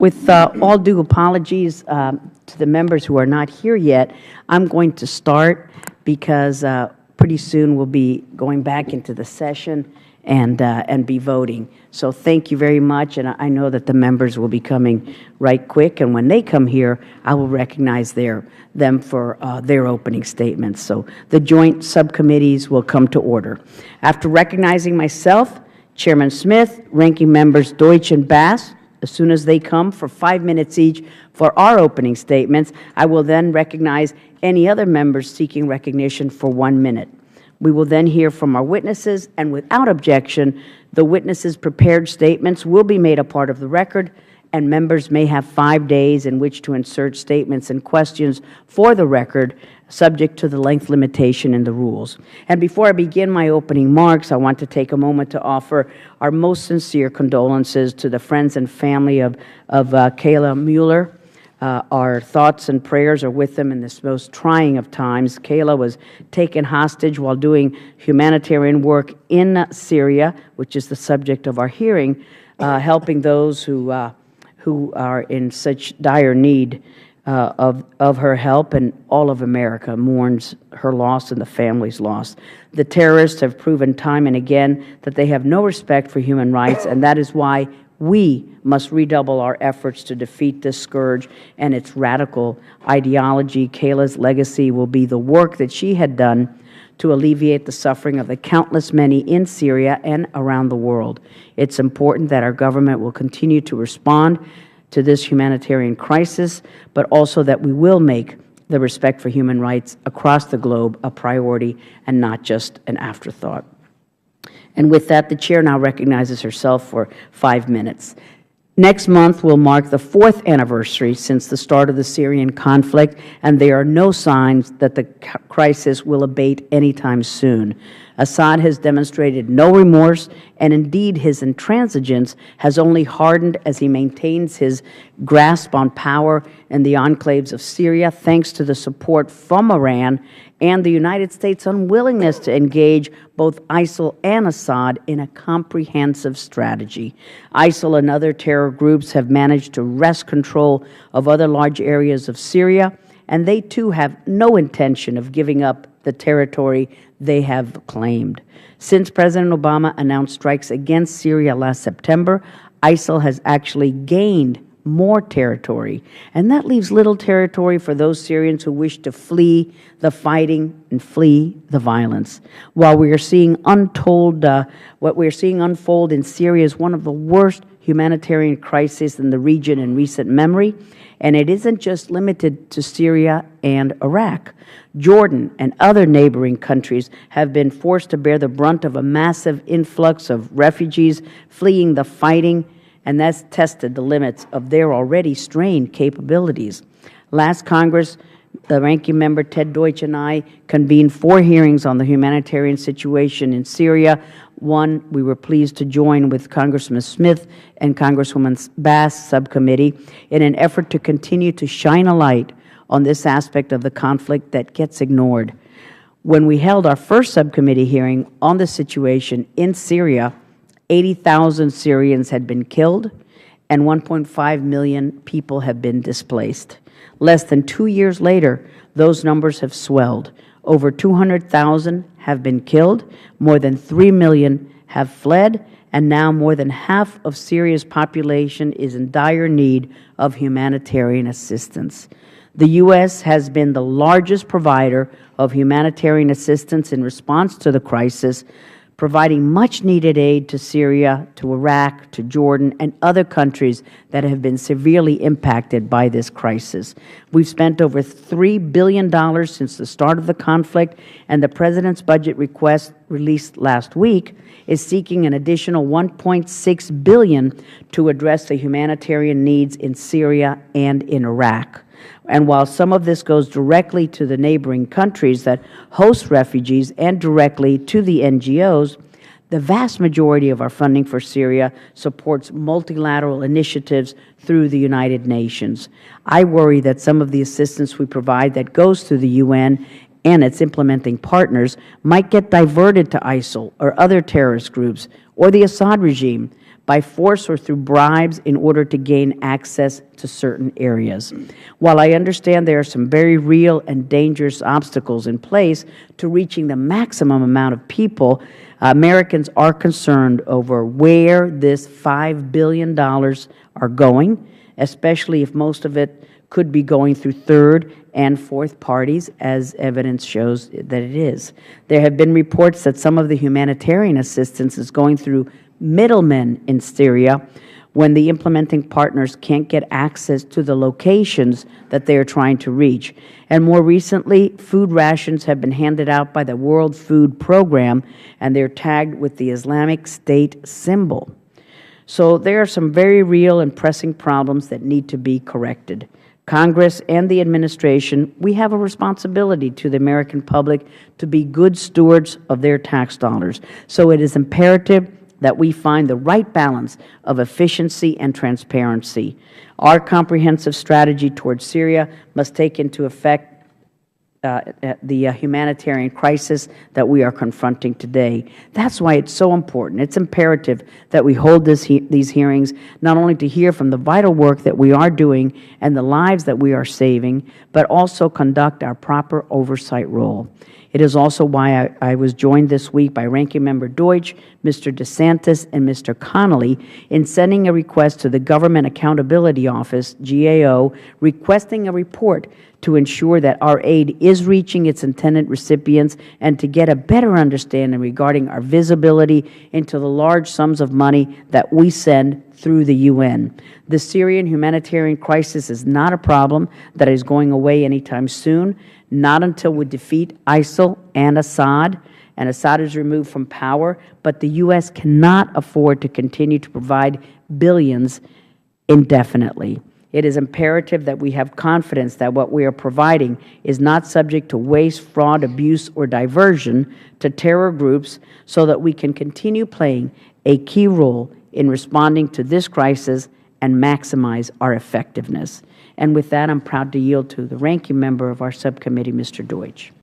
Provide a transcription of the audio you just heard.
With all due apologies to the members who are not here yet, I'm going to start because pretty soon we'll be going back into the session and be voting. So thank you very much, and I know that the members will be coming right quick, and when they come here, I will recognize them for their opening statements. So the joint subcommittees will come to order. After recognizing myself, Chairman Smith, Ranking Members Deutsch and Bass, as soon as they come for 5 minutes each for our opening statements, I will then recognize any other members seeking recognition for 1 minute. We will then hear from our witnesses, and without objection, the witnesses' prepared statements will be made a part of the record, and members may have 5 days in which to insert statements and questions for the record, subject to the length limitation in the rules. And before I begin my opening remarks, I want to take a moment to offer our most sincere condolences to the friends and family of Kayla Mueller. Our thoughts and prayers are with them in this most trying of times. Kayla was taken hostage while doing humanitarian work in Syria, which is the subject of our hearing, helping those who are in such dire need of her help, and all of America mourns her loss and the family's loss. The terrorists have proven time and again that they have no respect for human rights, and that is why we must redouble our efforts to defeat this scourge and its radical ideology. Kayla's legacy will be the work that she had done to alleviate the suffering of the countless many in Syria and around the world. It's important that our government will continue to respond to this humanitarian crisis, but also that we will make the respect for human rights across the globe a priority and not just an afterthought. And with that, the Chair now recognizes herself for 5 minutes. Next month will mark the 4th anniversary since the start of the Syrian conflict, and there are no signs that the crisis will abate anytime soon. Assad has demonstrated no remorse, and indeed his intransigence has only hardened as he maintains his grasp on power in the enclaves of Syria, thanks to the support from Iran and the United States' unwillingness to engage both ISIL and Assad in a comprehensive strategy. ISIL and other terror groups have managed to wrest control of other large areas of Syria, and they too have no intention of giving up the territory they have claimed. Since President Obama announced strikes against Syria last September, ISIL has actually gained more territory, and that leaves little territory for those Syrians who wish to flee the fighting and flee the violence. While we are seeing what we are seeing unfold in Syria is one of the worst humanitarian crises in the region in recent memory, and it isn't just limited to Syria and Iraq. Jordan and other neighboring countries have been forced to bear the brunt of a massive influx of refugees fleeing the fighting, and that's tested the limits of their already strained capabilities. Last Congress, the Ranking Member Ted Deutsch and I convened 4 hearings on the humanitarian situation in Syria. One, we were pleased to join with Congressman Smith and Congresswoman Bass Subcommittee in an effort to continue to shine a light on this aspect of the conflict that gets ignored. When we held our first subcommittee hearing on the situation in Syria, 80,000 Syrians had been killed and 1.5 million people have been displaced. Less than 2 years later, those numbers have swelled. Over 200,000 have been killed, more than 3 million have fled, and now more than half of Syria's population is in dire need of humanitarian assistance. The U.S. has been the largest provider of humanitarian assistance in response to the crisis, providing much-needed aid to Syria, to Iraq, to Jordan, and other countries that have been severely impacted by this crisis. We've spent over $3 billion since the start of the conflict, and the President's budget request released last week is seeking an additional $1.6 billion to address the humanitarian needs in Syria and in Iraq. And while some of this goes directly to the neighboring countries that host refugees and directly to the NGOs, the vast majority of our funding for Syria supports multilateral initiatives through the United Nations. I worry that some of the assistance we provide that goes through the UN and its implementing partners might get diverted to ISIL or other terrorist groups or the Assad regime, by force or through bribes in order to gain access to certain areas. While I understand there are some very real and dangerous obstacles in place to reaching the maximum amount of people, Americans are concerned over where this $5 billion are going, especially if most of it could be going through third and fourth parties, as evidence shows that it is. There have been reports that some of the humanitarian assistance is going through middlemen in Syria when the implementing partners can't get access to the locations that they are trying to reach. And more recently, food rations have been handed out by the World Food Program, and they're tagged with the Islamic State symbol. So there are some very real and pressing problems that need to be corrected. Congress and the administration, we have a responsibility to the American public to be good stewards of their tax dollars. So it is imperative that we find the right balance of efficiency and transparency. Our comprehensive strategy towards Syria must take into effect the humanitarian crisis that we are confronting today. That's why it's so important. It's imperative that we hold these hearings not only to hear from the vital work that we are doing and the lives that we are saving, but also conduct our proper oversight role. It is also why I was joined this week by Ranking Member Deutsch, Mr. DeSantis, and Mr. Connolly in sending a request to the Government Accountability Office, GAO, requesting a report to ensure that our aid is reaching its intended recipients and to get a better understanding regarding our visibility into the large sums of money that we send through the UN. The Syrian humanitarian crisis is not a problem that is going away anytime soon, not until we defeat ISIL and Assad is removed from power, but the U.S. cannot afford to continue to provide billions indefinitely. It is imperative that we have confidence that what we are providing is not subject to waste, fraud, abuse, or diversion to terror groups so that we can continue playing a key role in responding to this crisis and maximize our effectiveness. And with that, I'm proud to yield to the ranking member of our subcommittee, Mr. Deutsch.